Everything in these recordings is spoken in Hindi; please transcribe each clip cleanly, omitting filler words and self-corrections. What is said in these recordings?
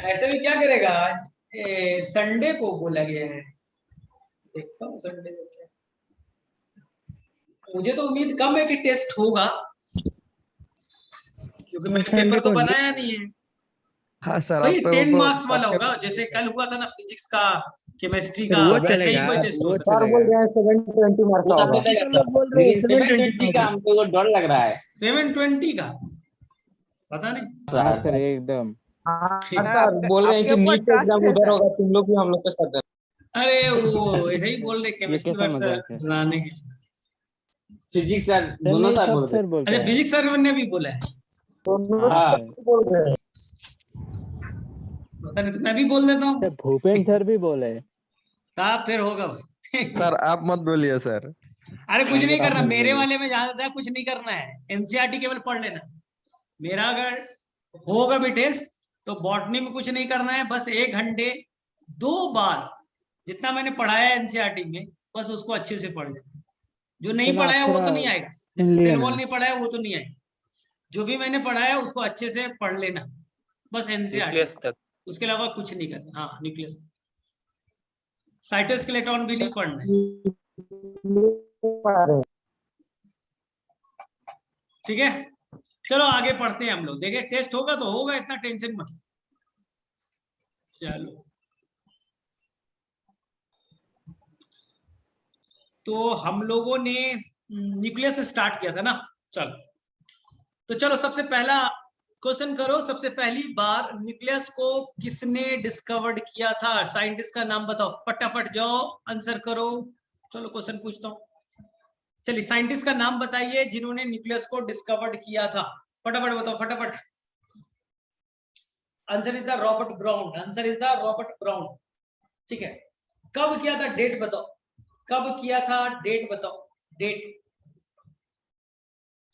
ऐसे भी क्या करेगा? संडे को बोला गया है, देखता हूँ संडे को क्या। मुझे तो उम्मीद कम है कि टेस्ट होगा, क्योंकि मैंने पेपर संडे तो को नहीं। बनाया नहीं है। हाँ सर, वही आपका 10 वो मार्क्स वाला आपके होगा, जैसे कल हुआ था ना फिजिक्स का, केमिस्ट्री फिर का, वो वैसे ही चलेगा, कोई टेस्ट हो वो सकता सर बोल चलेगा। रहे हैं 720 मार्क्स वो का कर होगा। देगा सब सर, लोग बोल रहे हैं लेकिन 720 720 का का। हमको तो डर लग रहा है 720 का पता नहीं। हाँ सर। सर एकदम। हाँ ठीक। सर बोल रहे हैं आपके कि ऊपर नीट का ट्रस्ट एग्जाम है उधर सर। होगा, तुम लोग भी हम लोग के साथ देना। अरे वो ऐसे ही बोल रहे, ये केमिस्ट्री कैसा वर्स मजाक है? डराने के लिए। फिजिक्स सर, सर दोनों नहीं, सर सब बोल सर रहे। बोलते अच्छा, हैं। फिजिक्स सर ने भी बोला है। दोनों हाँ हाँ सर। बोल रहे हैं। पता नहीं, तो मैं भी बोल देता सर हूँ। भूपेन सर भी बोले। तब फिर होगा भाई। सर आप मत बोलिए सर। अरे कुछ नहीं सर आप करना, मत मेरे बोलिए। वाले में ज्यादा कुछ नहीं करना है, एनसीईआरटी केवल पढ़ लेना। मेरा अगर होगा भी टेस्ट, तो बॉटनी में कुछ नहीं करना है, बस 1 घंटे 2 बार जितना मैंने पढ़ाया है एनसीईआरटी में, बस उसको अच्छे से पढ़ लेना। जो नहीं सर आप पढ़ाया वो थोड़ा तो नहीं आएगा, सुन जैसे लिए सेल ना। वॉल नहीं पढ़ाया वो तो नहीं आएगा। जो भी मैंने पढ़ाया उसको अच्छे से पढ़ लेना, बस एनसीईआरटी, न्यूक्लियस तक। उसके अलावा कुछ नहीं करना। हाँ, न्यूक्लियस, साइटोस्केलेटन भी नहीं पढ़ना है। ठीक है, चलो आगे पढ़ते हैं हम लोग। देखिए टेस्ट होगा तो होगा, इतना टेंशन मत। चलो, तो हम लोगों ने न्यूक्लियस से स्टार्ट किया था ना। चलो, तो चलो सबसे पहला क्वेश्चन करो। सबसे पहली बार न्यूक्लियस को किसने डिस्कवर्ड किया था? साइंटिस्ट का नाम बताओ, फटाफट जाओ आंसर करो। चलो क्वेश्चन पूछता हूँ। चलिए, साइंटिस्ट का नाम बताइए जिन्होंने न्यूक्लियस को डिस्कवर्ड किया था, फटाफट बताओ फटाफट। Answer is the Robert brown, answer is the Robert brown. ठीक है, कब किया था डेट बताओ, कब किया था डेट बताओ, डेट।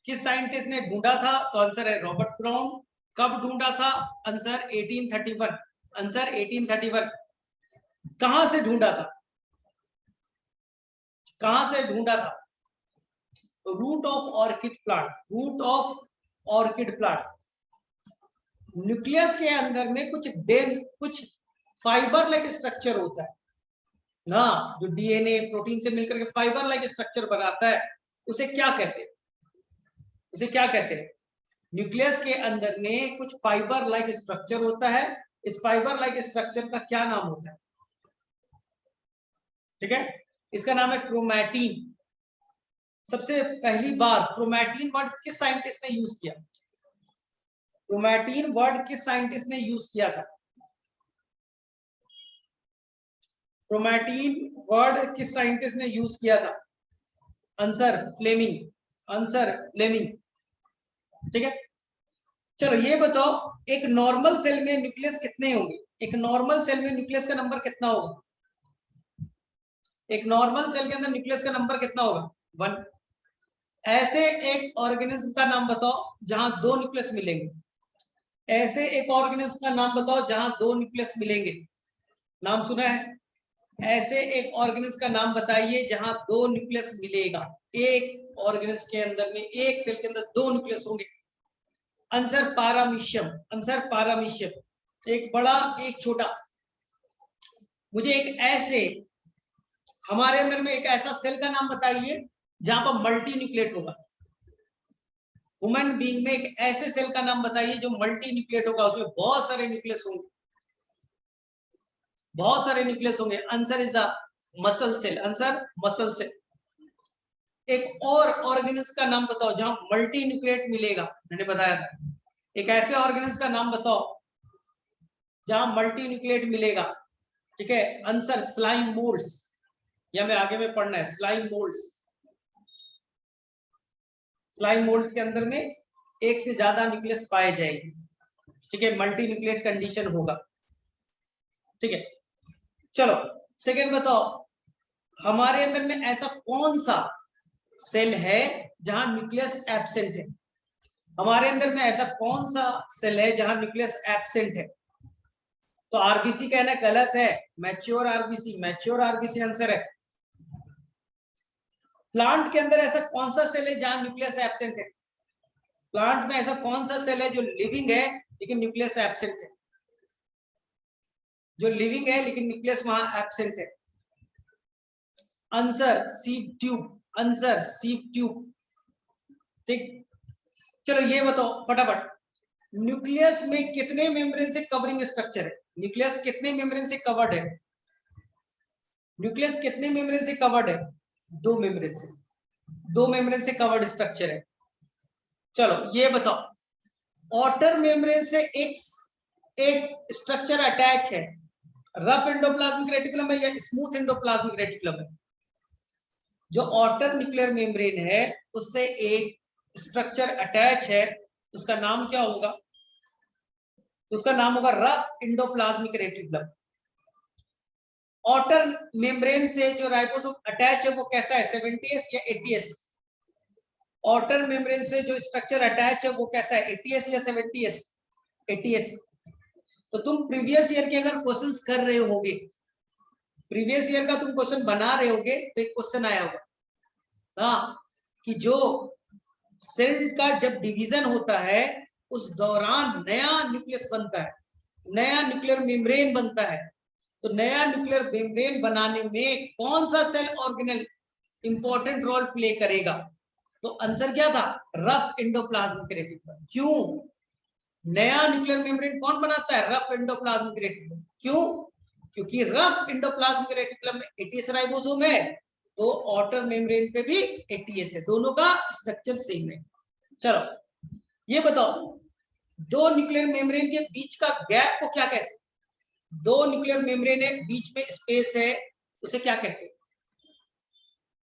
किस साइंटिस्ट ने ढूंढा था? तो आंसर है रॉबर्ट ब्राउन। कब ढूंढा था? Answer 1831, answer 1831। कहां से ढूंढा था? कहां से ढूंढा था? Root of orchid plant, root of orchid plant. Nucleus के अंदर में कुछ फाइबर लाइक स्ट्रक्चर होता है ना, जो डीएनए प्रोटीन से मिलकर के फाइबर लाइक स्ट्रक्चर बनाता है, उसे क्या कहते हैं? उसे क्या कहते हैं? न्यूक्लियस के अंदर में कुछ फाइबर लाइक स्ट्रक्चर होता है, इस फाइबर लाइक स्ट्रक्चर का क्या नाम होता है? ठीक है, इसका नाम है क्रोमैटिन। सबसे पहली बार क्रोमैटिन वर्ड किस साइंटिस्ट ने यूज किया? क्रोमैटिन वर्ड किस साइंटिस्ट ने यूज किया था? क्रोमैटिन वर्ड किस साइंटिस्ट ने यूज किया था? Answer Fleming, answer Fleming. ठीक है, चलो ये बताओ, एक नॉर्मल सेल में न्यूक्लियस कितने होंगे? एक नॉर्मल सेल में न्यूक्लियस का नंबर कितना होगा? एक नॉर्मल सेल के अंदर न्यूक्लियस का नंबर कितना होगा? 1। ऐसे एक ऑर्गेनिज्म का नाम बताओ जहां 2 न्यूक्लियस मिलेंगे। ऐसे एक ऑर्गेनिज्म का नाम बताओ जहां 2 न्यूक्लियस मिलेंगे। नाम सुना है? ऐसे एक ऑर्गेनिज्म का नाम बताइए जहां 2 न्यूक्लियस मिलेगा। एक ऑर्गेनिज्म के अंदर में, एक सेल के अंदर 2 न्यूक्लियस होंगे। Answer paramecium, answer paramecium. एक बड़ा एक छोटा। मुझे एक ऐसे, हमारे अंदर में एक ऐसा सेल का नाम बताइए जहां पर मल्टी न्यूक्लिएट होगा। ह्यूमन बीइंग में एक ऐसे सेल का नाम बताइए जो मल्टी न्यूक्लिएट होगा, उसमें बहुत सारे न्यूक्लियस होंगे, बहुत सारे न्यूक्लियस होंगे। Answer is the muscle cell, answer muscle cell. एक और ऑर्गेनिज्म का नाम बताओ जहां मल्टी न्यूक्लिएट मिलेगा, मैंने बताया था। एक ऐसे ऑर्गेनिज्म का नाम बताओ जहां मल्टी न्यूक्लिएट मिलेगा। ठीक है, आंसर स्लाइम मोल्ड्स, या मैं आगे में पढ़ना है, स्लाइम मोल्ड्स। स्लाइम मोल्ड्स के अंदर में एक से ज्यादा न्यूक्लियस पाए जाएंगे। ठीक है, मल्टी न्यूक्लिएट कंडीशन होगा। ठीक है, चलो सेकेंड बताओ, हमारे अंदर में ऐसा कौन सा सेल है जहां न्यूक्लियस एब्सेंट है? हमारे अंदर में ऐसा कौन सा सेल है जहां न्यूक्लियस एब्सेंट है? तो आरबीसी कहना गलत है, mature RBC, mature RBC answer है। प्लांट के अंदर ऐसा कौन सा सेल है जहां न्यूक्लियस एब्सेंट है? प्लांट में ऐसा कौन सा सेल है जो लिविंग है लेकिन न्यूक्लियस एब्सेंट है? जो लिविंग है लेकिन न्यूक्लियस वहां एब्सेंट है। Answer sieve tube, answer sieve tube. ठीक, चलो ये बताओ फटाफट, न्यूक्लियस में कितने मेम्ब्रेन से कवरिंग स्ट्रक्चर है? न्यूक्लियस कितने मेम्ब्रेन से कवर्ड है? न्यूक्लियस कितने मेम्ब्रेन से कवर्ड है? दो मेम्ब्रेन से, दो मेम्ब्रेन से कवर्ड स्ट्रक्चर है। चलो ये बताओ, आउटर मेम्ब्रेन से एक स्ट्रक्चर अटैच है, रफ एंडोप्लाज्मिक रेटिकुलम है या स्मूथ एंडोप्लाज्मिक रेटिकुलम है? जो आउटर न्यूक्लियर मेम्ब्रेन है उससे एक स्ट्रक्चर अटैच है, उसका नाम क्या होगा? तो उसका नाम होगा rough endoplasmic reticulum. Outer membrane से जो राइबोसोम अटैच है वो कैसा है, 70s या 80s? आउटर मेम्ब्रेन से जो स्ट्रक्चर अटैच है वो कैसा है, 80s या 70s? 80s। तो तुम प्रीवियस ईयर के अगर क्वेश्चंस कर रहे होगे, प्रीवियस ईयर का तुम क्वेश्चन बना रहे होगे तो एक क्वेश्चन आया होगा हाँ कि जो सेल का जब डिवीजन होता है उस दौरान नया न्यूक्लियस बनता है, नया न्यूक्लियर मेम्ब्रेन बनता है, तो नया न्यूक्लियर मेम्ब्रेन बनाने में कौन सा cell organelle important role play करेगा? तो आंसर क्या था, रफ एंडोप्लाज्मिक रेटिकुलम। क्यों? नया न्यूक्लियर मेम्ब्रेन कौन बनाता है, रफ एंडोप्लाज्मिक रेटिकुलम। क्यों? क्योंकि रफ एंडोप्लाज्मिक रेटिकुलम में 80s राइबोसोम है, तो आउटर मेम्ब्रेन पे भी 80s है, दोनों का स्ट्रक्चर सेम है। चलो ये बताओ, दो न्यूक्लियर मेम्ब्रेन के बीच का गैप को क्या कहते हैं? दो न्यूक्लियर मेम्ब्रेन है, बीच में स्पेस है, उसे क्या कहते हैं?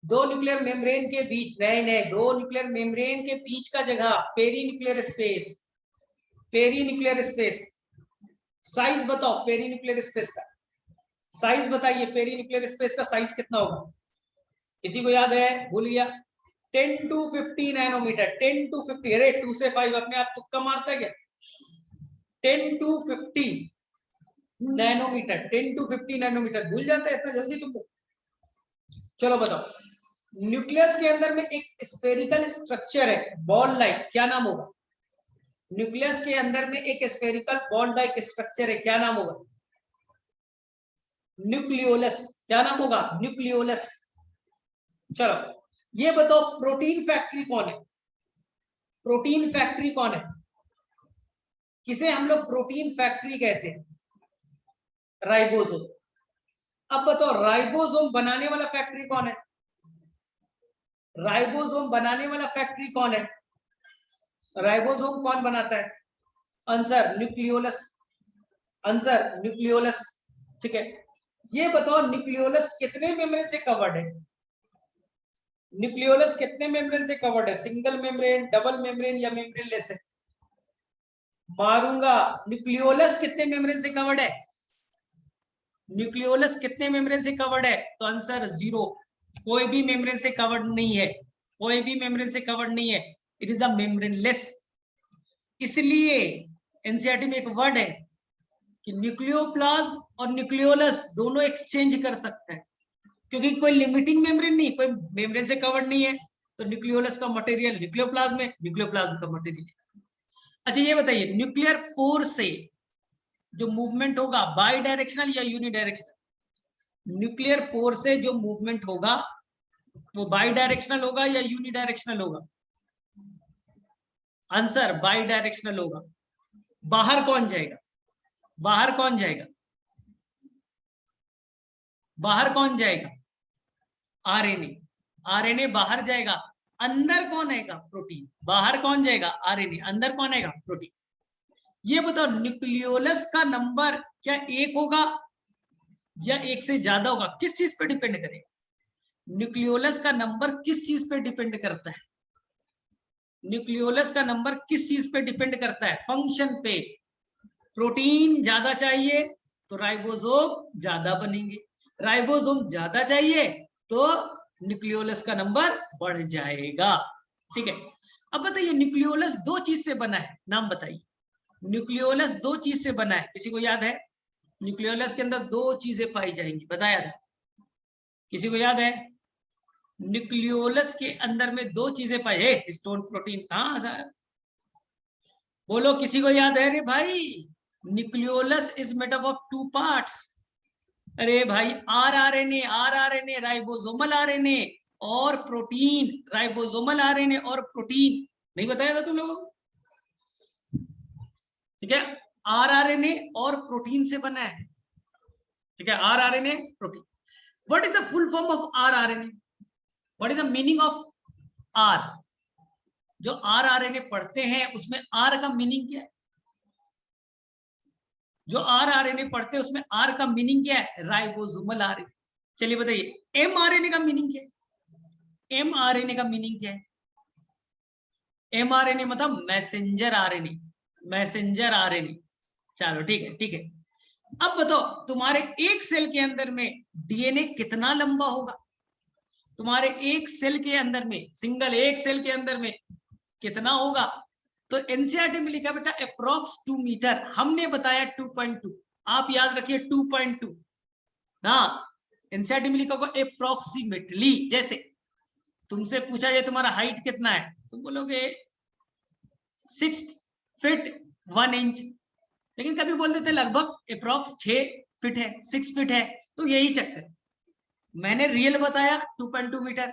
दो न्यूक्लियर मेम्ब्रेन के बीच, नहीं नहीं, दो न्यूक्लियर मेम्ब्रेन के बीच का जगह, perinuclear space, perinuclear space. Size बताओ पेरी न्यूक्लियर स्पेस का, साइज बताइए, पेरी न्यूक्लियर स्पेस का साइज कितना होगा? किसी को याद है, भूल गया? 10 to 50 नैनोमीटर, 10 to 50, अरे 2 से 5 अपने आप तुक्का मारता है क्या? 10 to 50 नैनोमीटर, 10 to 50 नैनोमीटर, भूल जाता है इतना जल्दी तुमको? चलो बताओ, न्यूक्लियस के अंदर में एक स्फेरिकल स्ट्रक्चर है बॉल लाइक, क्या नाम होगा? न्यूक्लियस के अंदर में एक स्फेरिकल बॉल लाइक स्ट्रक्चर है, क्या नाम होगा? न्यूक्लियोलस। क्या नाम होगा? न्यूक्लियोलस। चलो ये बताओ, प्रोटीन फैक्ट्री कौन है? प्रोटीन फैक्ट्री कौन है? किसे हम लोग प्रोटीन फैक्ट्री कहते हैं? राइबोसोम। अब बताओ, राइबोसोम बनाने वाला फैक्ट्री कौन है? राइबोसोम बनाने वाला फैक्ट्री कौन है? राइबोसोम कौन बनाता है? Answer nucleolus, answer nucleolus. ठीक है, ये बताओ, न्यूक्लियोलस कितने मेम्ब्रेन से कवर्ड है? न्यूक्लियोलस कितने मेम्ब्रेन से कवर्ड है? सिंगल मेम्ब्रेन, डबल मेम्ब्रेन या मेम्ब्रेन लेस है? मारूंगा। न्यूक्लियोलस कितने मेम्ब्रेन से कवर्ड है? न्यूक्लियोलस कितने मेम्ब्रेन से कवर्ड है? तो आंसर 0, कोई भी मेम्ब्रेन से कवर्ड नहीं है, कोई भी मेम्ब्रेन से कवर्ड नहीं है, it is a membrane less. इसलिए एनसीईआरटी में एक वर्ड है कि न्यूक्लियोप्लाज्म और न्यूक्लियोलस दोनों एक्सचेंज कर सकते हैं, क्योंकि कोई लिमिटिंग मेम्ब्रेन नहीं, कोई मेम्ब्रेन से कवर्ड नहीं है, तो न्यूक्लियोलस का मटेरियल न्यूक्लियोप्लाज्म है, न्यूक्लियोप्लाज्म का मटेरियल। अच्छा ये बताइए, न्यूक्लियर पोर से जो मूवमेंट होगा बाई डायरेक्शनल या यूनिडायरेक्शनल? न्यूक्लियर पोर से जो मूवमेंट होगा वो बाई डायरेक्शनल होगा या यूनिडायरेक्शनल होगा? आंसर बाई डायरेक्शनल होगा। बाहर कौन जाएगा? बाहर कौन जाएगा? बाहर कौन जाएगा? आरएनए, आरएनए बाहर जाएगा। अंदर कौन आएगा? प्रोटीन। बाहर कौन जाएगा? आरएनए, अंदर कौन आएगा? प्रोटीन। ये बताओ, न्यूक्लियोलस का नंबर क्या एक होगा या एक से ज्यादा होगा? किस चीज पे डिपेंड करेगा? न्यूक्लियोलस का नंबर किस चीज पे डिपेंड करता है? न्यूक्लियोलस का नंबर किस चीज पे डिपेंड करता है? फंक्शन पे। प्रोटीन ज्यादा चाहिए तो राइबोसोम ज्यादा बनेंगे, राइबोसोम ज्यादा चाहिए तो न्यूक्लियोलस का नंबर बढ़ जाएगा। ठीक है, अब बताइए, न्यूक्लियोलस दो चीज से बना है, नाम बताइए। न्यूक्लियोलस दो चीज से बना है, किसी को याद है? न्यूक्लियोलस के अंदर दो चीजें पाई जाएंगी, बताया था, किसी को याद है? न्यूक्लियोलस के अंदर में दो चीजें पाई है, स्टोन प्रोटीन। कहां सर? बोलो, किसी को याद है? रे भाई nucleolus is made up of 2 parts. अरे भाई आरआरएनए राइबोसोमल आरएनए और प्रोटीन, राइबोसोमल आरएनए और प्रोटीन, नहीं बताया था तुम लोगों को? ठीक है, आरआरएनए और प्रोटीन से बना है। ठीक है, rRNA protein. What is the full form of rRNA? What is the meaning of R? जो आरआरएनए पढ़ते हैं उसमें आर का मीनिंग क्या है? जो आरआरएनए पढ़ते हैं उसमें आर का मीनिंग क्या है? Ribosomal RNA. चलिए बताइए, एमआरएनए का मीनिंग क्या है? एमआरएनए का मीनिंग क्या है? एमआरएनए मतलब मैसेंजर आरएनए, मैसेंजर आरएनए। चलो ठीक है, ठीक है। अब बताओ, तुम्हारे एक सेल के अंदर में डीएनए कितना लंबा होगा? तुम्हारे एक सेल के अंदर में, सिंगल एक सेल के अंदर में कितना होगा? तो एनसीईआरटी में लिखा बेटा अप्रॉक्स 2 मीटर, हमने बताया 2.2, आप याद रखिए 2.2 ना। एनसीईआरटी में लिखा होगा अप्रोक्सीमेटली। जैसे तुमसे पूछा जाए तुम्हारा हाइट कितना है, तुम बोलोगे 6 फीट 1 इंच, लेकिन कभी बोल देते लगभग अप्रॉक्स 6 फीट है, 6 फीट है। तो यही चक्कर, मैंने रियल बताया 2.2 मीटर,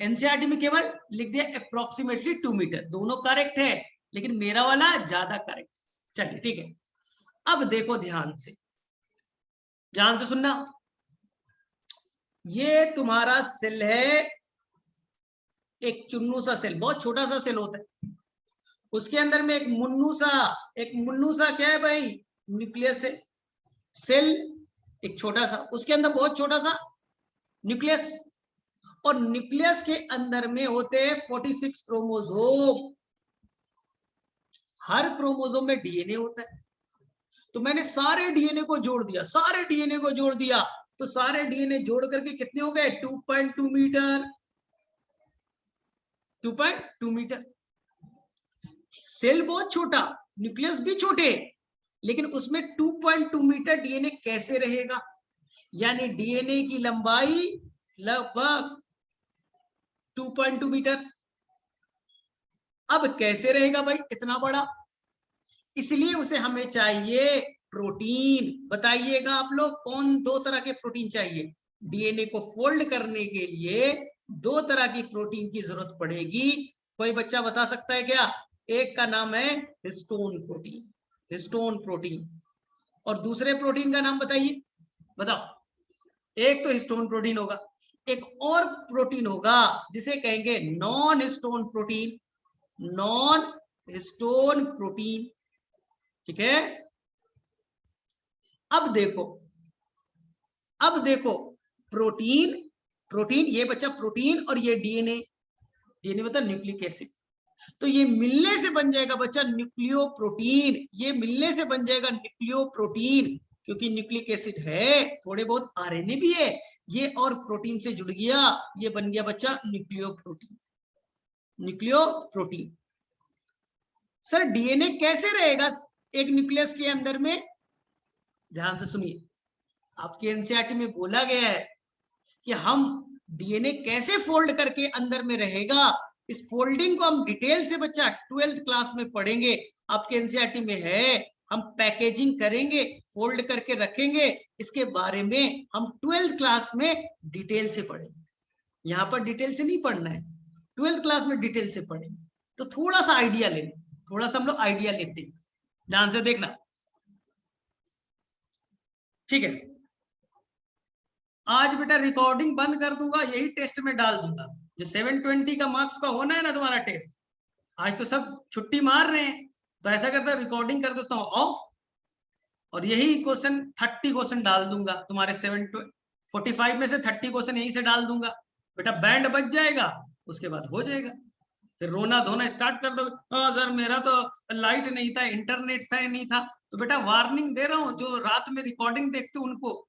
एनसीईआरटी में केवल लिख दिया अप्रोक्सीमेटली 2 मीटर। दोनों करेक्ट है, लेकिन मेरा वाला ज्यादा करेक्ट। चलिए ठीक है, अब देखो ध्यान से, ध्यान से सुनना। ये तुम्हारा सेल है, एक चुन्नू सा सेल, बहुत छोटा सा सेल होता है। उसके अंदर में एक मुन्नू सा क्या है भाई? न्यूक्लियस है। सेल एक छोटा सा, उसके अंदर बहुत छोटा सा न्यूक्लियस, और न्यूक्लियस के अंदर में होते हैं 46 क्रोमोसोम। हर क्रोमोसोम में डीएनए होता है। तो मैंने सारे डीएनए को जोड़ दिया, सारे डीएनए को जोड़ दिया, तो सारे डीएनए जोड़ करके कितने हो गए? 2.2 मीटर। 2.2 मीटर। सेल बहुत छोटा, न्यूक्लियस भी छोटे, लेकिन उसमें 2.2 मीटर डीएनए कैसे रहेगा? यानी डीएनए की लंबाई लगभग 2.2 मीटर। अब कैसे रहेगा भाई इतना बड़ा? इसलिए उसे हमें चाहिए प्रोटीन। बताइएगा आप लोग, कौन दो तरह के प्रोटीन चाहिए? डीएनए को फोल्ड करने के लिए 2 तरह की प्रोटीन की जरूरत पड़ेगी। कोई बच्चा बता सकता है क्या? एक का नाम है हिस्टोन प्रोटीन, हिस्टोन प्रोटीन। और दूसरे प्रोटीन का नाम बताइए, बताओ। एक तो हिस्टोन प्रोटीन होगा, एक और प्रोटीन होगा जिसे कहेंगे non histone protein, non histone protein. ठीक है, अब देखो, अब देखो, प्रोटीन, प्रोटीन, ये बच्चा प्रोटीन और ये डीएनए, डीएनए मतलब न्यूक्लिक एसिड। तो ये मिलने से बन जाएगा बच्चा न्यूक्लियो प्रोटीन, ये मिलने से बन जाएगा न्यूक्लियो प्रोटीन, क्योंकि न्यूक्लिक एसिड है, थोड़े बहुत आरएनए भी है, ये और प्रोटीन से जुड़ गया, ये बन गया बच्चा nucleo protein, nucleo protein. Sir DNA कैसे रहेगा एक न्यूक्लियस के अंदर में? ध्यान से सुनिए, आपके एनसीईआरटी में बोला गया है कि हम डीएनए कैसे फोल्ड करके अंदर में रहेगा, इस फोल्डिंग को हम डिटेल से बच्चा 12th क्लास में पढ़ेंगे। आपके एनसीईआरटी में है, हम पैकेजिंग करेंगे, फोल्ड करके रखेंगे, इसके बारे में हम 12th क्लास में डिटेल से पढ़ेंगे। यहाँ पर डिटेल से नहीं पढ़ना है, 12th क्लास में डिटेल से पढ़ेंगे। तो थोड़ा सा आइडिया लें, थोड़ा सा हम लोग आइडिया लेते हैं, ध्यान से देखना। ठीक है, आज बेटा रिकॉर्डिंग बंद कर दूंगा, यही टेस्ट में डाल दूंगा। जो 720 का मार्क्स का होना है ना तुम्हारा टेस्ट, आज तो सब छुट्टी मार रहे हैं, तो ऐसा करता रिकॉर्डिंग कर देता हूँ ऑफ, और यही क्वेश्चन 30 क्वेश्चन डाल दूंगा तुम्हारे 745 में से 30 क्वेश्चन यहीं से डाल दूंगा। बेटा बैंड बच जाएगा, उसके बाद हो जाएगा। फिर रोना धोना स्टार्ट कर दो, हाँ सर मेरा तो लाइट नहीं था, इंटरनेट था नहीं था। तो बेटा वार्निंग दे रहा हूँ, जो रात में रिकॉर्डिंग देखते उनको,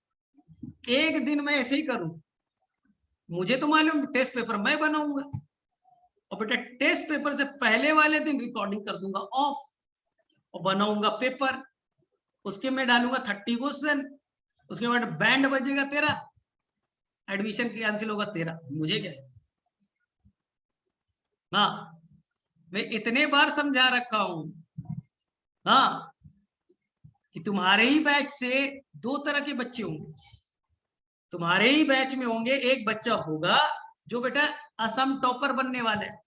एक दिन मैं ऐसे ही करूं, मुझे तो मालूम टेस्ट पेपर मैं बनाऊंगा, और बेटा टेस्ट पेपर से पहले वाले दिन रिकॉर्डिंग कर दूंगा ऑफ, और बनाऊंगा पेपर, उसके में डालूंगा 30 क्वेश्चन, उसके बाद बैंड बजेगा तेरा, एडमिशन कैंसिल होगा तेरा, मुझे क्या है। हाँ, मैं इतने बार समझा रखा हूं। हाँ, कि तुम्हारे ही बैच से दो तरह के बच्चे होंगे। तुम्हारे ही बैच में होंगे, एक बच्चा होगा जो बेटा असम टॉपर बनने वाला है,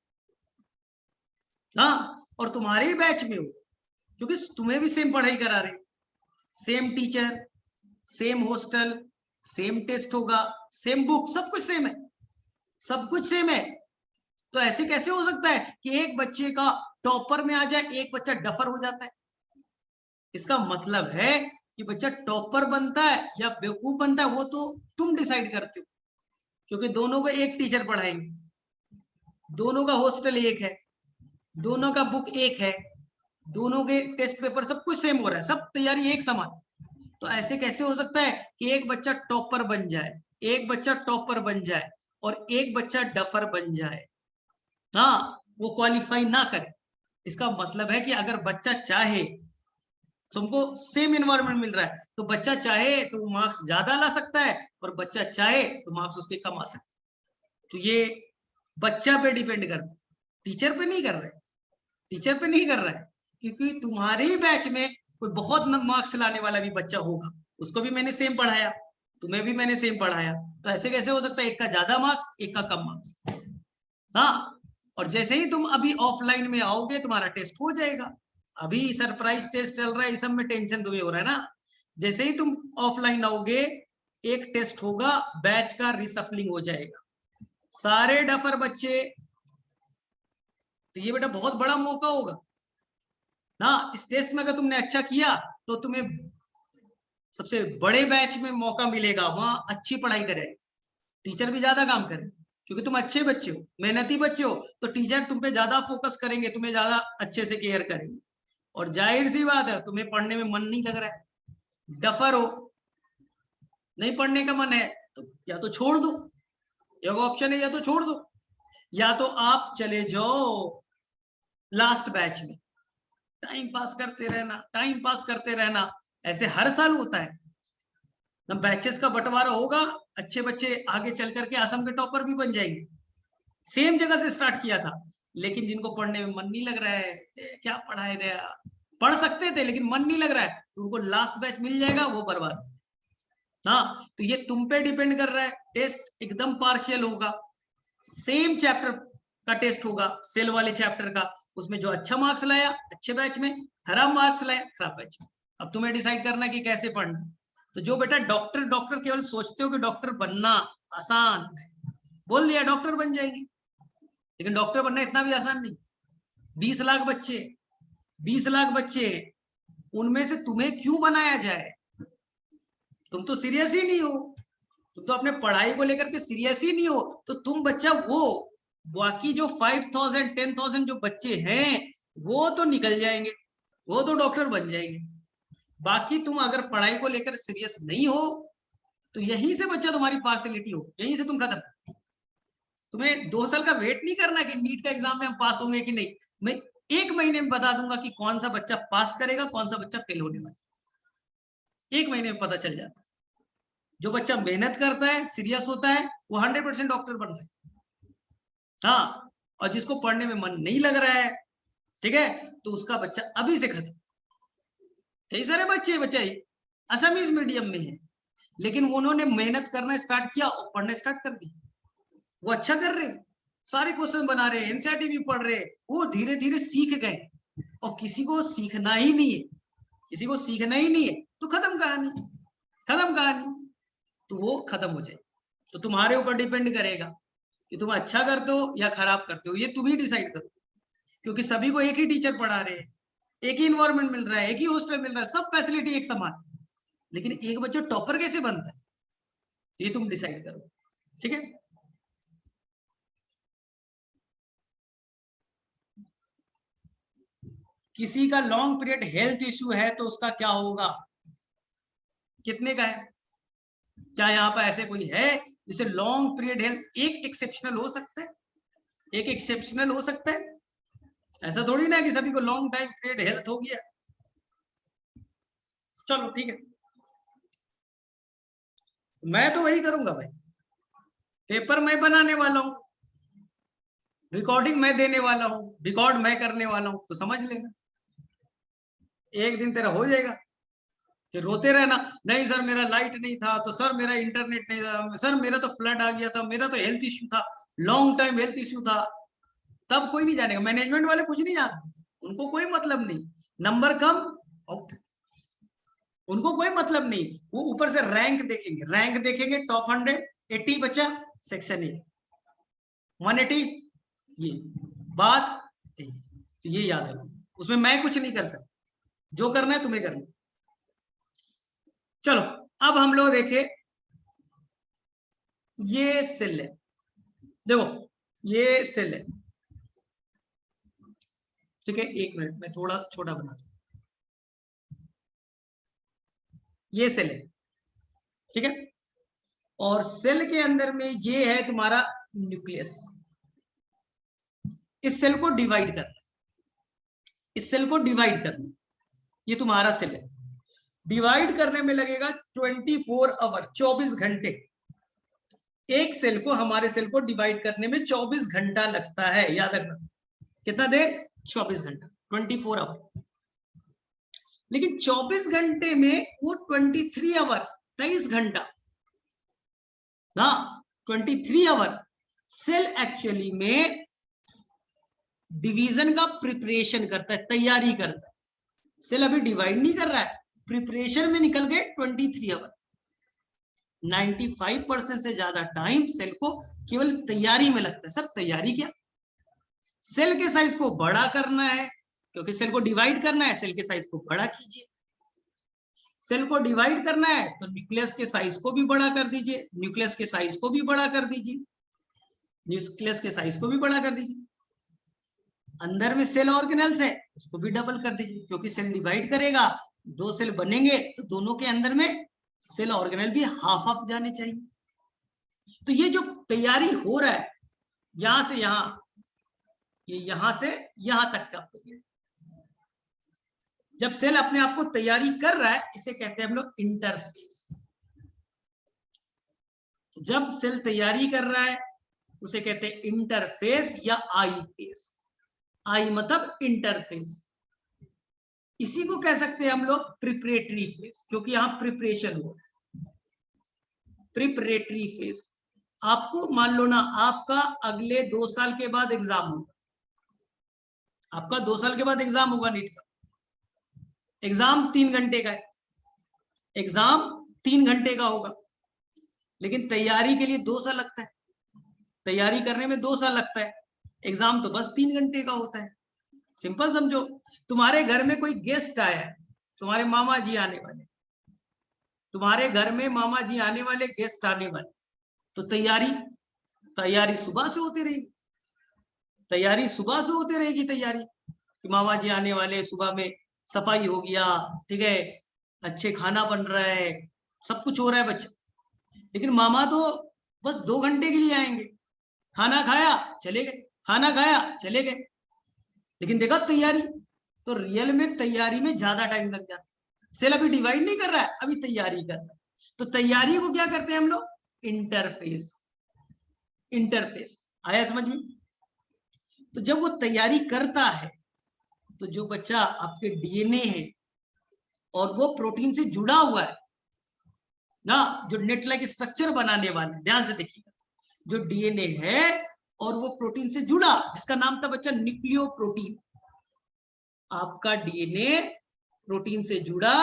हाँ, और तुम्हारे ही बैच में हो, क्योंकि तुम्हें भी सेम पढ़ाई करा रहे, same teacher, same hostel, same test होगा, सेम बुक, सब कुछ सेम है, सब कुछ सेम है। तो ऐसे कैसे हो सकता है कि एक बच्चे का टॉपर में आ जाए, एक बच्चा डफर हो जाता है? इसका मतलब है कि बच्चा टॉपर बनता है या बेवकूफ बनता है वो तो तुम डिसाइड करते हो, क्योंकि दोनों को एक टीचर पढ़ाएंगे, दोनों का हॉस्टल एक है, दोनों का बुक एक है, दोनों के टेस्ट पेपर सब कुछ सेम हो रहा है, सब तैयारी एक समान। तो ऐसे कैसे हो सकता है कि एक बच्चा टॉपर बन जाए, एक बच्चा टॉपर बन जाए और एक बच्चा डफर बन जाए, हाँ, वो क्वालिफाई ना करे? इसका मतलब है कि अगर बच्चा चाहे, तुमको सेम एनवायरनमेंट मिल रहा है, तो बच्चा चाहे तो मार्क्स ज्यादा ला सकता है और बच्चा चाहे तो मार्क्स उसके कम आ सकते हैं। तो ये बच्चा पे डिपेंड करता है, टीचर पे नहीं कर रहे, टीचर पे नहीं कर रहा है, क्योंकि तुम्हारे ही बैच में कोई बहुत मार्क्स लाने वाला भी बच्चा होगा, उसको भी मैंने सेम पढ़ाया, तुम्हें भी मैंने सेम पढ़ाया, तो ऐसे कैसे हो सकता है एक का ज्यादा मार्क्स एक का कम मार्क्स? हाँ, और जैसे ही तुम अभी ऑफलाइन में आओगे तुम्हारा टेस्ट हो जाएगा, अभी सरप्राइज टेस्ट चल रहा है, इस सब में टेंशन तुम्हें हो रहा है ना। जैसे ही तुम ऑफलाइन आओगे एक टेस्ट होगा, बैच का रिसफलिंग हो जाएगा, सारे डफर बच्चे, तो ये बेटा बहुत बड़ा मौका होगा ना। इस टेस्ट में अगर तुमने अच्छा किया तो तुम्हें सबसे बड़े बैच में मौका मिलेगा, वहां अच्छी पढ़ाई करे, टीचर भी ज्यादा काम करे, क्योंकि तुम अच्छे बच्चे हो, मेहनती बच्चे हो, तो टीचर तुम पे ज्यादा फोकस करेंगे, तुम्हें ज्यादा अच्छे से केयर करेंगे। और जाहिर सी बात है तुम्हें पढ़ने में मन नहीं लग रहा है, डफर हो, नहीं पढ़ने का मन है, तो या तो छोड़ दो, एक ऑप्शन है, या तो छोड़ दो या तो आप चले जाओ लास्ट बैच में, टाइम पास करते रहना, टाइम पास करते रहना। ऐसे हर साल होता है ना, बैचेस का बंटवारा होगा, अच्छे बच्चे आगे चल करके असम के टॉपर भी बन जाएंगे, सेम जगह से स्टार्ट किया था, लेकिन जिनको पढ़ने में मन नहीं लग रहा है, क्या पढ़ाए रहा, पढ़ सकते थे लेकिन मन नहीं लग रहा है, तो उनको लास्ट बैच मिल जाएगा, वो बर्बाद। हाँ, तो ये तुम पे डिपेंड कर रहा है, टेस्ट एकदम पार्शियल होगा, सेम चैप्टर का टेस्ट होगा, सेल वाले चैप्टर का, उसमें जो अच्छा मार्क्स लाया अच्छे बैच में, खराब मार्क्स लाया खराब बैच में। अब तुम्हें डिसाइड करना कि कैसे पढ़ना। तो जो बेटा डॉक्टर डॉक्टर केवल सोचते हो कि डॉक्टर बनना आसान है, बोल दिया डॉक्टर बन जाएंगे, लेकिन डॉक्टर बनना इतना भी आसान नहीं। 20 लाख बच्चे, 20 लाख बच्चे, उनमें से तुम्हें क्यों बनाया जाए? तुम तो सीरियस ही नहीं हो, तुम तो अपने पढ़ाई को लेकर के सीरियस ही नहीं हो, तो तुम बच्चा वो बाकी जो 5000 10,000 जो बच्चे हैं वो तो निकल जाएंगे, वो तो डॉक्टर बन जाएंगे। बाकी तुम अगर पढ़ाई को लेकर सीरियस नहीं हो तो यहीं से बच्चा तुम्हारी पार्शलिटी हो, यहीं से तुम खत्म। तुम्हें 2 साल का वेट नहीं करना कि नीट का एग्जाम में हम पास होंगे कि नहीं, मैं 1 महीने में बता दूंगा कि कौन सा बच्चा पास करेगा कौन सा बच्चा फेल होने वाला, 1 महीने में पता चल जाता है। जो बच्चा मेहनत करता है सीरियस होता है वो 100% डॉक्टर बन रहा है, हाँ, और जिसको पढ़ने में मन नहीं लग रहा है, ठीक है, तो उसका बच्चा अभी से खत्म। कई सारे बच्चे असमीज मीडियम में है, लेकिन उन्होंने मेहनत करना स्टार्ट किया और पढ़ना स्टार्ट कर दिया, वो अच्छा कर रहे, सारे क्वेश्चन बना रहे, एनसीईआरटी भी पढ़ रहे, वो धीरे धीरे सीख गए। और किसी को सीखना ही नहीं है, किसी को सीखना ही नहीं है तो खत्म कहानी, खत्म कहानी, तो वो खत्म हो जाए। तो तुम्हारे ऊपर डिपेंड करेगा कि तुम अच्छा करते हो या खराब करते हो, ये तुम ही डिसाइड करो, क्योंकि सभी को एक ही टीचर पढ़ा रहे हैं, एक ही इन्वायरमेंट मिल रहा है, एक ही हॉस्टल मिल रहा है, सब फैसिलिटी एक समान, लेकिन एक बच्चा टॉपर कैसे बनता है ये तुम डिसाइड करो, ठीक है। किसी का लॉन्ग पीरियड हेल्थ इश्यू है तो उसका क्या होगा, कितने का है? क्या यहाँ पर ऐसे कोई है जिसे लॉन्ग पीरियड हेल्थ, एक एक्सेप्शनल हो सकता है, एक एक्सेप्शनल हो सकता है, ऐसा थोड़ी ना कि सभी को लॉन्ग टाइम पीरियड हेल्थ हो गया। चलो ठीक है, मैं तो वही करूंगा भाई, पेपर मैं बनाने वाला हूं, रिकॉर्डिंग मैं देने वाला हूं, रिकॉर्ड मैं करने वाला हूं, तो समझ लेना एक दिन तेरा हो जाएगा। कि रोते रहना, नहीं सर मेरा लाइट नहीं था, तो सर मेरा इंटरनेट नहीं था, सर मेरा तो फ्लड आ गया था, मेरा तो हेल्थ इश्यू था, लॉन्ग टाइम हेल्थ इश्यू था, तब कोई नहीं जानेगा। मैनेजमेंट वाले कुछ नहीं जानते, उनको कोई मतलब नहीं, नंबर कम, उनको कोई मतलब नहीं, वो ऊपर से रैंक देखेंगे, रैंक देखेंगे, टॉप 100, 80 बच्चा सेक्शन ए, 180, ये बात, तो ये याद रखो, उसमें मैं कुछ नहीं कर सकता, जो करना है तुम्हें करना। चलो अब हम लोग देखें, ये सेल है, देखो ये सेल है, ठीक है, एक मिनट मैं थोड़ा छोटा बनाता हूं, ये सेल है, ठीक है, और सेल के अंदर में ये है तुम्हारा न्यूक्लियस, इस सेल को डिवाइड करना, इस सेल को डिवाइड करना, ये तुम्हारा सेल है, डिवाइड करने में लगेगा 24 आवर, 24 घंटे, एक सेल को, हमारे सेल को डिवाइड करने में 24 घंटा लगता है, याद रखना, कितना देर, 24 घंटा, 24 आवर। लेकिन 24 घंटे में वो 23 आवर, 23 घंटा ना, 23 आवर सेल एक्चुअली में डिवीजन का प्रिपरेशन करता है, तैयारी करता है, सेल अभी डिवाइड नहीं कर रहा है, प्रिपरेशन में निकल गए 23 आवर। 95% से ज्यादा टाइम सेल को केवल तैयारी में लगता है। सर तैयारी क्या, सेल के साइज को बड़ा करना है, क्योंकि सेल को डिवाइड करना है, सेल के साइज को बड़ा कीजिए, सेल को डिवाइड करना है तो न्यूक्लियस के साइज को भी बड़ा कर दीजिए, न्यूक्लियस के साइज को भी बड़ा कर दीजिए, न्यूक्लियस के साइज को भी बड़ा कर दीजिए, अंदर में सेल ऑर्गेनेल्स है उसको भी डबल कर दीजिए, क्योंकि सेल डिवाइड करेगा, दो सेल बनेंगे तो दोनों के अंदर में सेल ऑर्गेनेल भी हाफ हाफ जाने चाहिए। तो ये जो तैयारी हो रहा है यहां से यहां, ये यहां से यहां तक का, जब सेल अपने आप को तैयारी कर रहा है इसे कहते हैं हम लोग इंटरफेस। जब सेल तैयारी कर रहा है उसे कहते हैं इंटरफेस या आई फेस, आई मतलब इंटरफेस, इसी को कह सकते हैं हम लोग प्रिपरेटरी फेस, क्योंकि यहां प्रिपरेशन हो, प्रिपरेटरी फेस। आपको मान लो ना, आपका अगले 2 साल के बाद एग्जाम होगा, आपका 2 साल के बाद एग्जाम होगा नीट का, एग्जाम 3 घंटे का है, एग्जाम 3 घंटे का होगा, लेकिन तैयारी के लिए 2 साल लगता है, तैयारी करने में 2 साल लगता है, एग्जाम तो बस 3 घंटे का होता है। सिंपल समझो, तुम्हारे घर में कोई गेस्ट आया है, तुम्हारे मामा जी आने वाले, तुम्हारे घर में मामा जी आने वाले, गेस्ट आने वाले, तो तैयारी सुबह से होती रहेगी, तैयारी सुबह से होती रहेगी, तैयारी कि मामा जी आने वाले, सुबह में सफाई हो गया, ठीक है, अच्छे खाना बन रहा है, सब कुछ हो रहा है बच्चा। लेकिन मामा तो बस 2 घंटे के लिए आएंगे, खाना खाया चले गए, खाना खाया चले गए, लेकिन देखा तैयारी, तो रियल में तैयारी में ज्यादा टाइम लग जाता है। सेल अभी डिवाइड नहीं कर रहा है, अभी तैयारी कर रहा है, तो तैयारी को क्या करते हैं हम लोग, इंटरफेस, इंटरफेस आया समझ में। तो जब वो तैयारी करता है तो जो बच्चा आपके डीएनए है और वो प्रोटीन से जुड़ा हुआ है ना, जो नेट लाइक स्ट्रक्चर बनाने वाले, ध्यान से देखिएगा, जो डीएनए है और वो प्रोटीन से जुड़ा, जिसका नाम था बच्चा न्यूक्लियो प्रोटीन, आपका डीएनए प्रोटीन से जुड़ा,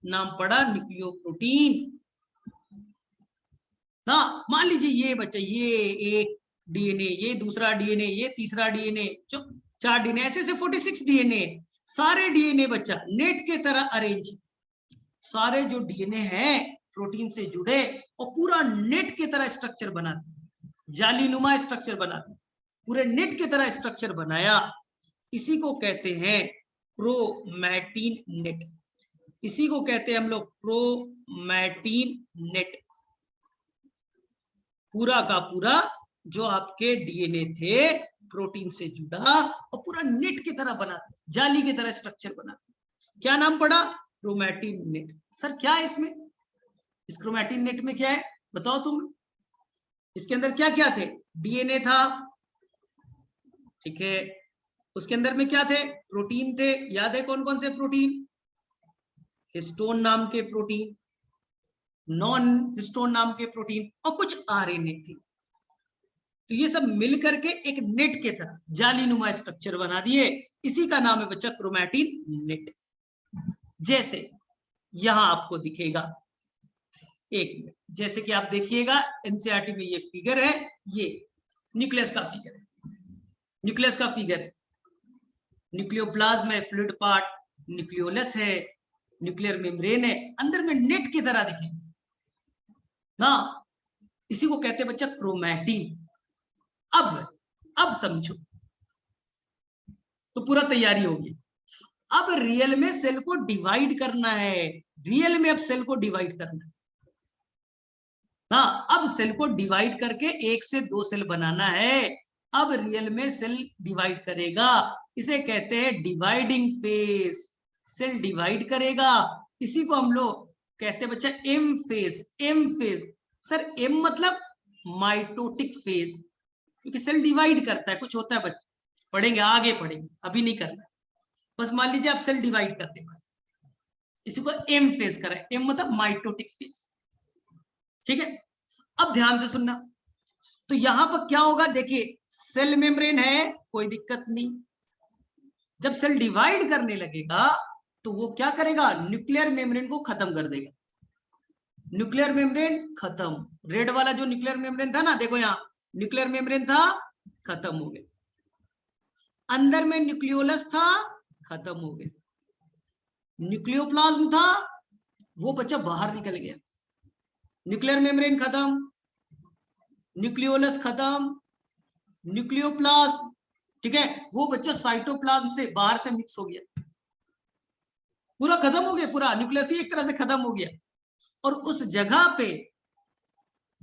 नाम पड़ा न्यूक्लियो प्रोटीन ना। मान लीजिए ये बच्चा, ये एक डीएनए, ये दूसरा डीएनए, ये तीसरा डीएनए, 4 डीएनए, ऐसे से 46 डीएनए, सारे डीएनए बच्चा नेट के तरह अरेंज, सारे जो डीएनए हैं प्रोटीन से जुड़े और पूरा नेट के तरह स्ट्रक्चर बनाते, जालीनुमा स्ट्रक्चर बनाते, पूरे नेट के तरह स्ट्रक्चर बनाया, इसी को कहते हैं क्रोमैटिन नेट, इसी को कहते हैं हम लोग क्रोमैटिन नेट। पूरा का पूरा जो आपके डीएनए थे प्रोटीन से जुड़ा और पूरा नेट की तरह बनाते, जाली की तरह स्ट्रक्चर बनाते, क्या नाम पड़ा, क्रोमैटिन नेट। सर क्या है इसमें, इस क्रोमैटिन नेट में क्या है बताओ तुम, इसके अंदर क्या क्या थे, डीएनए था, ठीक है, उसके अंदर में क्या थे, प्रोटीन थे, याद है कौन कौन से प्रोटीन, हिस्टोन नाम के प्रोटीन, नॉन हिस्टोन नाम के प्रोटीन और कुछ आरएनए थी। तो ये सब मिल करके एक नेट के तरह जालीनुमा स्ट्रक्चर बना दिए। इसी का नाम है बच्चा क्रोमैटिन नेट। जैसे यहां आपको दिखेगा, एक मिनट, जैसे कि आप देखिएगा एनसीईआरटी में ये फिगर है, ये न्यूक्लियस का फिगर है, न्यूक्लियस का फिगर है। न्यूक्लियोप्लाज्म है, फ्लूइड पार्ट, न्यूक्लियोलस है, न्यूक्लियर मेम्ब्रेन है, अंदर में नेट की तरह दिखेगा ना, इसी को कहते हैं बच्चा क्रोमैटिन। अब समझो, तो पूरा तैयारी होगी। अब रियल में सेल को डिवाइड करना है, रियल में अब सेल को डिवाइड करना है। हाँ, अब सेल को डिवाइड करके 1 से 2 सेल बनाना है। अब रियल में सेल डिवाइड करेगा, इसे कहते हैं डिवाइडिंग फेज। सेल डिवाइड करेगा, इसी को हम लोग कहते हैं बच्चा M phase. M phase sir, M मतलब माइटोटिक फेज, क्योंकि सेल डिवाइड करता है, कुछ होता है बच्चा, पढ़ेंगे आगे पढ़ेंगे, अभी नहीं करना। बस मान लीजिए आप सेल डिवाइड करने वाले, इसी को एम फेज करें। एम मतलब माइटोटिक फेज, ठीक है। अब ध्यान से सुनना, तो यहां पर क्या होगा, देखिए सेल मेम्ब्रेन है, कोई दिक्कत नहीं। जब सेल डिवाइड करने लगेगा तो वो क्या करेगा, न्यूक्लियर मेम्ब्रेन को खत्म कर देगा। न्यूक्लियर मेम्ब्रेन खत्म, रेड वाला जो न्यूक्लियर मेम्ब्रेन था ना, देखो यहां न्यूक्लियर मेम्ब्रेन था, खत्म हो गया। अंदर में न्यूक्लियोलस था, खत्म हो गया। न्यूक्लियोप्लाज्म था, वो बच्चा बाहर निकल गया। न्यूक्लियर मेम्ब्रेन खत्म, न्यूक्लियोलस खत्म, न्यूक्लियोप्लाज्म, ठीक है, वो बच्चा साइटोप्लाज्म से बाहर से मिक्स हो गया, पूरा खत्म हो गया, पूरा न्यूक्लियस ही एक तरह से खत्म हो गया। और उस जगह पे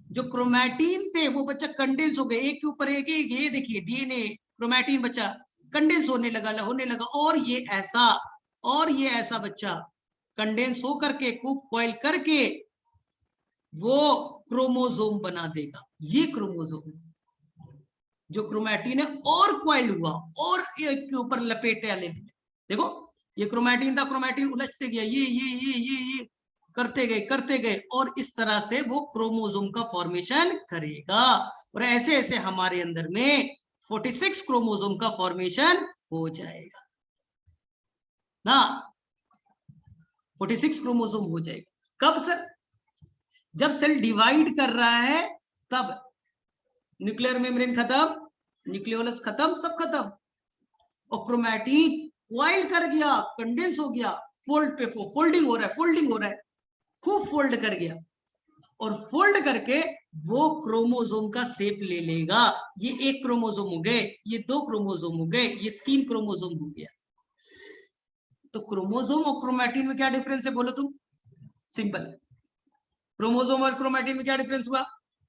जो क्रोमैटिन थे वो बच्चा कंडेंस हो गए, एक के ऊपर एक। ये देखिए डीएनए क्रोमैटिन बच्चा कंडेंस होने लगा, और ये ऐसा बच्चा कंडेंस हो करके खूब कॉइल करके वो क्रोमोसोम बना देगा। ये क्रोमोसोम जो क्रोमैटिन है और कॉइल हुआ और एक के ऊपर लपेटे ले लिया। देखो ये क्रोमैटिन था, क्रोमैटिन उलझते गया, ये करते गए और इस तरह से वो क्रोमोसोम का फॉर्मेशन करेगा। और ऐसे ऐसे हमारे अंदर में 46 क्रोमोसोम का फॉर्मेशन हो जाएगा ना, 46 क्रोमोसोम हो जाएगा। कब सर, जब सेल डिवाइड कर रहा है तब। न्यूक्लियर मेम्ब्रेन खत्म, न्यूक्लियोलस खत्म, सब खत्म, और क्रोमैटिन कॉइल कर गया, कंडेंस हो गया, फोल्ड पे फोल्डिंग हो रहा है, खूब फोल्ड कर गया, और फोल्ड करके वो क्रोमोसोम का शेप ले लेगा। ये 1 क्रोमोसोम हो गए, ये 2 क्रोमोसोम हो गए, ये 3 क्रोमोसोम हो गया। तो क्रोमोसोम और क्रोमैटिन में क्या डिफरेंस है बोलो तुम? सिंपल, क्रोमोसोम और क्रोमैटिन में क्या डिफरेंस हुआ?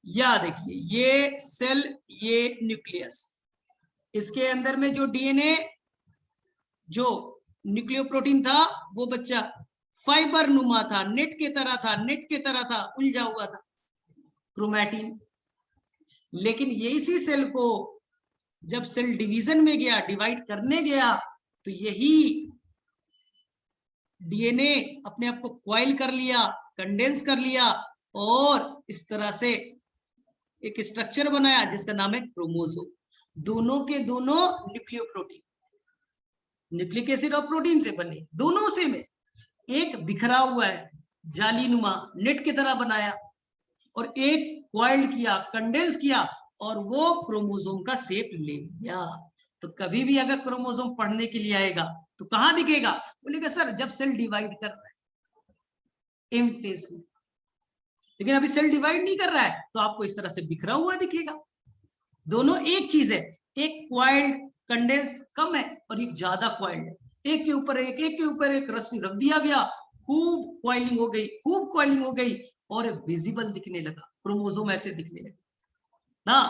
या देखिए, ये सेल, ये न्यूक्लियस, इसके अंदर में जो डीएनए, जो न्यूक्लियोप्रोटीन था, वो बच्चा फाइबर नुमा था, नेट के तरह था, उलझा हुआ था क्रोमैटिन। लेकिन ये इसी सेल को जब सेल डिवीजन में गया, डिवाइड करने गया, तो यही डीएनए अपने आप को कॉइल कर लिया, कंडेंस कर लिया, और इस तरह से एक स्ट्रक्चर बनाया जिसका नाम है क्रोमोसोम। दोनों के दोनों न्यूक्लियोप्रोटीन, न्यूक्लिक एसिड और प्रोटीन से बने, दोनों से में एक बिखरा हुआ है, जालीनुमा नेट की तरह बनाया, और एक कॉइल्ड किया, कंडेंस किया, और वो क्रोमोसोम का शेप ले लिया। तो कभी भी अगर क्रोमोसोम पढ़ने के लिए आएगा तो कहां दिखेगा? बोलेगा सर जब सेल डिवाइड कर रहा है एम फेज में, लेकिन अभी सेल डिवाइड नहीं कर रहा है तो आपको इस तरह से बिखरा हुआ दिखेगा। दोनों एक चीज है, एक क्वाइल्ड कंडेंस कम है और एक ज्यादा क्वाइल्ड है, एक के ऊपर एक रस्सी रख दिया गया, खूब क्वाइलिंग हो गई और विजिबल दिखने लगा, क्रोमोसोम ऐसे दिखने लगे ना।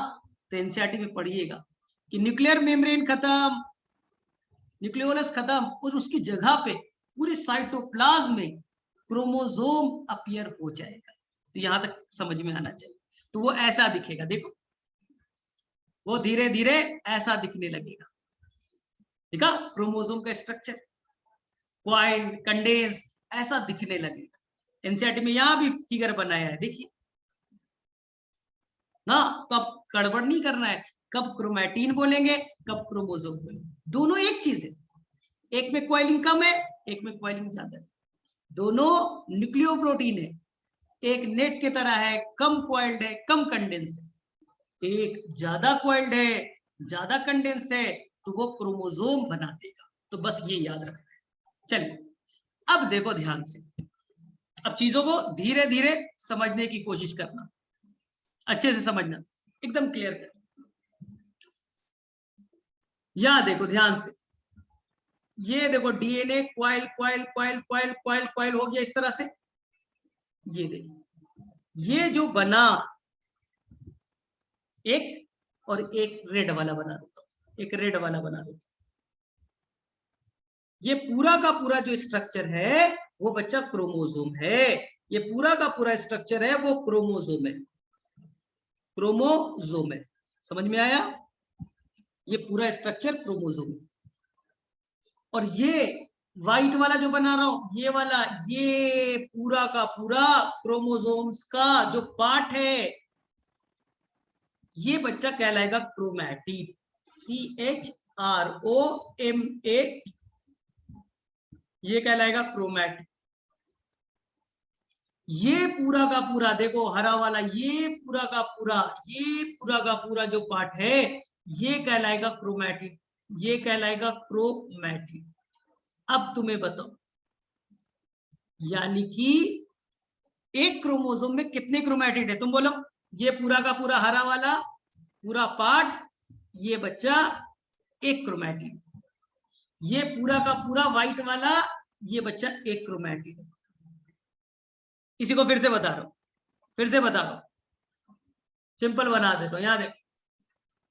तो एनसीईआरटी में पढ़िएगा कि न्यूक्लियर मेम्ब्रेन खत्म, न्यूक्लियोलस खत्म, और उसकी जगह पे पूरे साइटोप्लाज्म में क्रोमोसोम अपीयर हो जाएगा। तो यहां तक समझ में आना चाहिए। तो वो ऐसा दिखेगा, देखो वो धीरे धीरे ऐसा दिखने लगेगा, ठीक है, क्रोमोसोम का स्ट्रक्चर, क्वाइल्ड, कंडेंस, ऐसा दिखने लगेगा। एनसीईआरटी में यहां भी फिगर बनाया है, देखिए ना। तो अब गड़बड़ नहीं करना है, कब क्रोमैटिन बोलेंगे कब क्रोमोसोम बोलेंगे, दोनों एक चीज है। एक में क्वाइलिंग कम है, एक में क्वाइलिंग ज्यादा है, दोनों न्यूक्लियोप्रोटीन है। एक नेट की तरह है, कम क्वाइल्ड है कम कंडेंस्ड है, एक ज्यादा क्वाइल्ड है ज्यादा कंडेंस्ड है, तो वो क्रोमोसोम बना देगा। तो बस ये याद रखना है। चलिए अब देखो ध्यान से, अब चीजों को धीरे धीरे समझने की कोशिश करना, अच्छे से समझना, एकदम क्लियर कर। यहां देखो ध्यान से, ये देखो DNA coil coil coil coil coil coil हो गया इस तरह से। ये देखो, ये जो बना एक, और एक रेड वाला बना देता हूं, एक रेड वाला बना देता हूं। ये पूरा का पूरा जो स्ट्रक्चर है वो बच्चा क्रोमोसोम है। ये पूरा का पूरा स्ट्रक्चर है वो क्रोमोसोम है, क्रोमोसोम है। समझ में आया? ये पूरा स्ट्रक्चर क्रोमोसोम है। और ये व्हाइट वाला जो बना रहा हूं, ये वाला, ये पूरा का पूरा क्रोमोसोम्स का जो पार्ट है, ये बच्चा कहलाएगा क्रोमैटिड। CHROMAT, ये कहलाएगा क्रोमैटिड। ये पूरा का पूरा देखो हरा वाला, ये पूरा का पूरा, ये पूरा का पूरा जो पार्ट है ये कहलाएगा क्रोमैटिड, ये कहलाएगा क्रोमैटिड। अब तुम्हें बताओ, यानी कि एक क्रोमोसोम में कितने क्रोमैटिड है? तुम बोलो। ये पूरा का पूरा हरा वाला पूरा पार्ट, ये बच्चा एक क्रोमैटिड। ये पूरा का पूरा व्हाइट वाला, ये बच्चा एक क्रोमैटिड। इसी को फिर से बता रहा हूं, फिर से बता रहा हूं, सिंपल बना देता हूं। यहां देखो,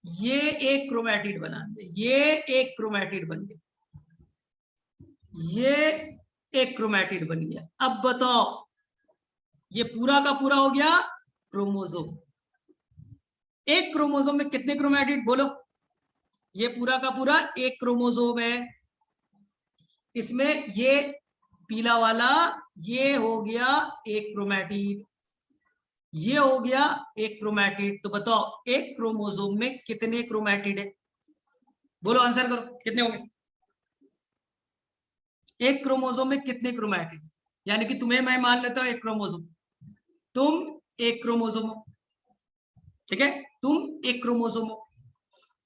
ये एक क्रोमैटिड बना दे, ये एक क्रोमैटिड बन गया, ये एक क्रोमैटिड बन गया। अब बताओ, ये पूरा का पूरा हो गया क्रोमोसोम। एक क्रोमोसोम में कितने क्रोमैटिड बोलो? ये पूरा का पूरा एक क्रोमोसोम है, इसमें ये पीला वाला ये हो गया एक क्रोमैटिड, ये हो गया एक क्रोमैटिड। तो बताओ एक क्रोमोसोम में कितने क्रोमैटिड है? बोलो, आंसर करो, कितने होंगे? एक क्रोमोसोम में कितने क्रोमैटिड? यानी कि तुम्हें मैं मान लेता हूं एक क्रोमोसोम, तुम एक क्रोमोसोम हो, ठीक है, तुम एक क्रोमोसोम हो,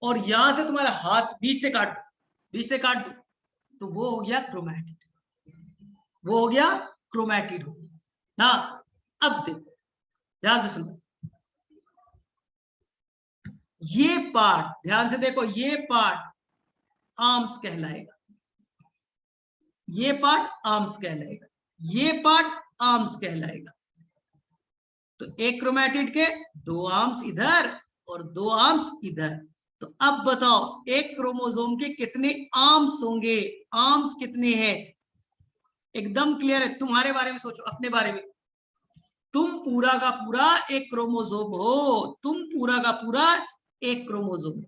और यहां से तुम्हारा हाथ बीच से काट दो, बीच से काट दो, तो वो हो गया क्रोमैटिड, वो हो गया क्रोमैटिड हो गया ना। अब देखो ध्यान से सुनो, ये पार्ट ध्यान से देखो, ये पार्ट आर्म्स कहलाएगा, ये पार्ट आर्म्स कहलाएगा, ये पार्ट आर्म्स कहलाएगा। तो एक क्रोमैटिड के दो आर्म्स इधर और दो आर्म्स इधर। तो अब बताओ एक क्रोमोसोम के कितने आर्म्स होंगे? आर्म्स कितने हैं? एकदम क्लियर है। तुम्हारे बारे में सोचो, अपने बारे में। तुम पूरा का पूरा एक क्रोमोसोम हो, तुम पूरा का पूरा एक क्रोमोसोम हो।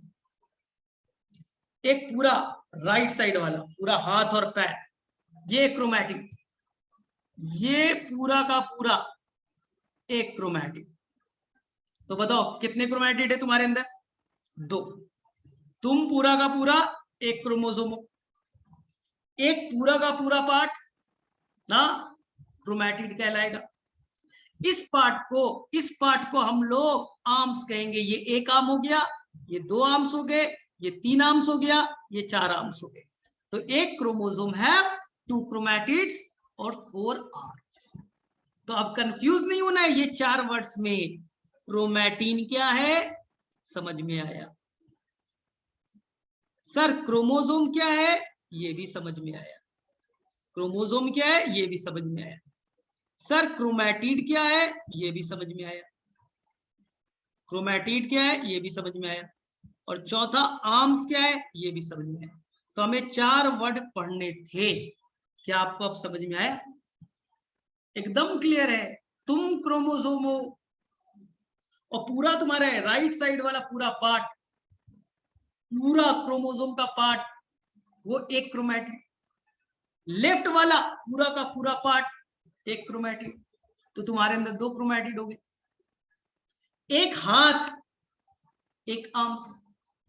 एक पूरा राइट साइड वाला पूरा हाथ और पैर, ये क्रोमैटिड, ये पूरा का पूरा एक क्रोमैटिड। तो बताओ कितने क्रोमैटिड है तुम्हारे अंदर? दो। तुम पूरा का पूरा एक क्रोमोसोम हो, एक पूरा का पूरा पार्ट ना क्रोमैटिड कहलाएगा। इस पार्ट को हम लोग आर्म्स कहेंगे। ये एक आर्म हो गया, ये दो आर्म्स हो गए, ये तीन आर्म्स हो गया, ये चार आर्म्स हो गए। तो एक क्रोमोसोम है 2 क्रोमैटिड्स और 4 आर्म्स। तो अब कंफ्यूज नहीं होना है ये 4 वर्ड्स में। क्रोमैटिन क्या है समझ में आया, सर क्रोमोसोम क्या है ये भी समझ में आया, क्रोमोसोम क्या है ये भी समझ में आया, सर क्रोमैटिड क्या है ये भी समझ में आया, क्रोमैटिड क्या है ये भी समझ में आया, और चौथा आर्म्स क्या है ये भी समझ में आया। तो हमें 4 वर्ड पढ़ने थे। क्या आपको अब समझ में आया? एकदम क्लियर है। तुम क्रोमोसोम हो और पूरा तुम्हारा राइट साइड वाला पूरा पार्ट, पूरा क्रोमोसोम का पार्ट, वो एक क्रोमैटिड। लेफ्ट वाला पूरा का पूरा पार्ट एक क्रोमैटिड, तो तुम्हारे अंदर 2 क्रोमैटिड हो गए। एक हाथ एक आर्म्स,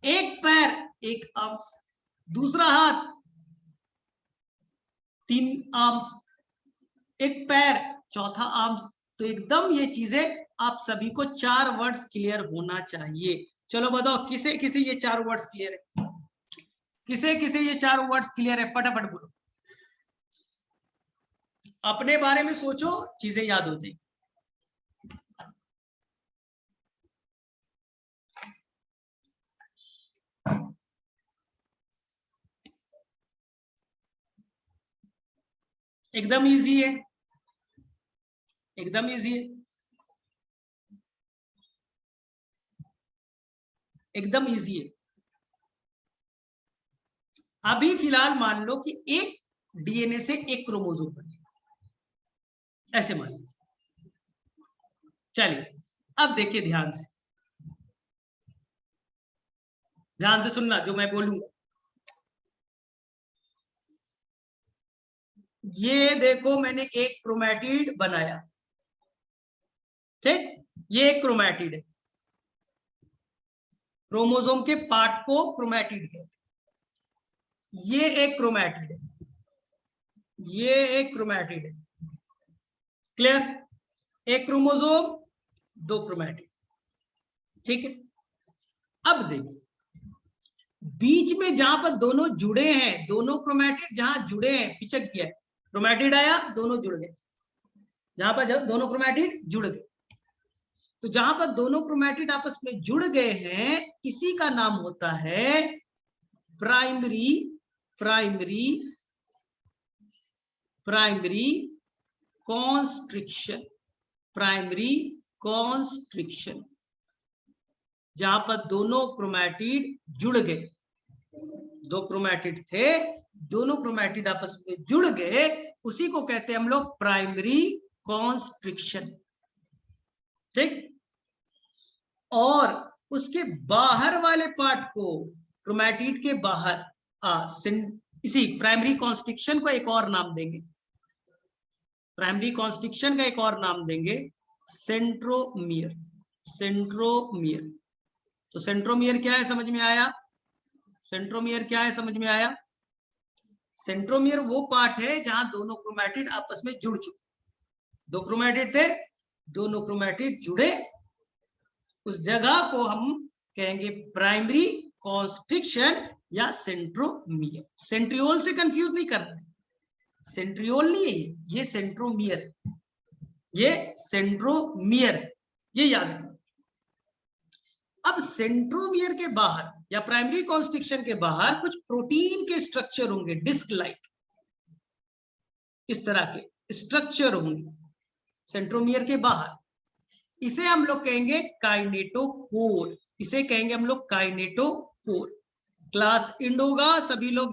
एक पैर एक आर्म्स, दूसरा हाथ 3 आर्म्स, एक पैर चौथा आर्म्स। तो एकदम ये चीजें आप सभी को 4 वर्ड्स क्लियर होना चाहिए। चलो बताओ किसे किसे ये 4 वर्ड्स क्लियर है, किसे किसे ये 4 वर्ड्स क्लियर है, फटाफट बोलो। अपने बारे में सोचो, चीजें याद हो जाएगी। एकदम इजी है, एकदम इजी है, एकदम इजी है। अभी फिलहाल मान लो कि एक डीएनए से एक क्रोमोसोम बने, ऐसे मान लीजिए। चलिए अब देखिए ध्यान से, ध्यान से सुनना जो मैं बोलूंगा। ये देखो मैंने एक क्रोमैटिड बनाया, ठीक, ये एक क्रोमैटिड है, क्रोमोसोम के पार्ट को क्रोमैटिड कहते हैं। ये एक क्रोमैटिड है, ये एक क्रोमैटिड है, क्लियर? एक क्रोमोसोम 2 क्रोमैटिड, ठीक है। अब देखिए बीच में जहां पर दोनों जुड़े हैं, दोनों क्रोमैटिड जहां जुड़े हैं, पिचक किया, क्रोमैटिड आया, दोनों जुड़ गए, जहां पर दोनों क्रोमैटिड जुड़ गए, तो जहां पर दोनों क्रोमैटिड आपस में जुड़ गए हैं, इसी का नाम होता है primary primary primary constriction, primary constriction. जहां पर दोनों क्रोमैटिड जुड़ गए, 2 क्रोमैटिड थे, दोनों क्रोमैटिड आपस में जुड़ गए, उसी को कहते हैं हम लोग प्राइमरी कॉन्स्ट्रिक्शन, ठीक। और उसके बाहर वाले पार्ट को, क्रोमैटिड के बाहर इसी प्राइमरी कॉन्स्ट्रिक्शन को एक और नाम देंगे, प्राइमरी कॉन्स्ट्रिक्शन का एक और नाम देंगे सेंट्रोमियर, सेंट्रोमियर। तो सेंट्रोमियर क्या है समझ में आया? सेंट्रोमियर क्या है समझ में आया? सेंट्रोमियर वो पार्ट है जहां दोनों क्रोमैटिड आपस में जुड़ चुके, 2 क्रोमैटिड थे, दोनों क्रोमैटिड जुड़े, उस जगह को हम कहेंगे प्राइमरी कॉन्स्ट्रिक्शन या सेंट्रोमियर। सेंट्रियोल से कंफ्यूज नहीं करना है, सेंट्रियोल नहीं है ये सेंट्रोमियर, ये सेंट्रोमियर है, ये याद रखना। अब सेंट्रोमियर के बाहर या प्राइमरी कॉन्स्ट्रिक्शन के बाहर कुछ प्रोटीन के स्ट्रक्चर होंगे, डिस्क लाइक, इस तरह के स्ट्रक्चर होंगे सेंट्रोमियर के बाहर, इसे हम लोग कहेंगे काइनेटोकोर, इसे कहेंगे हम लोग काइनेटोकोर। क्लास एंड होगा, सभी लोग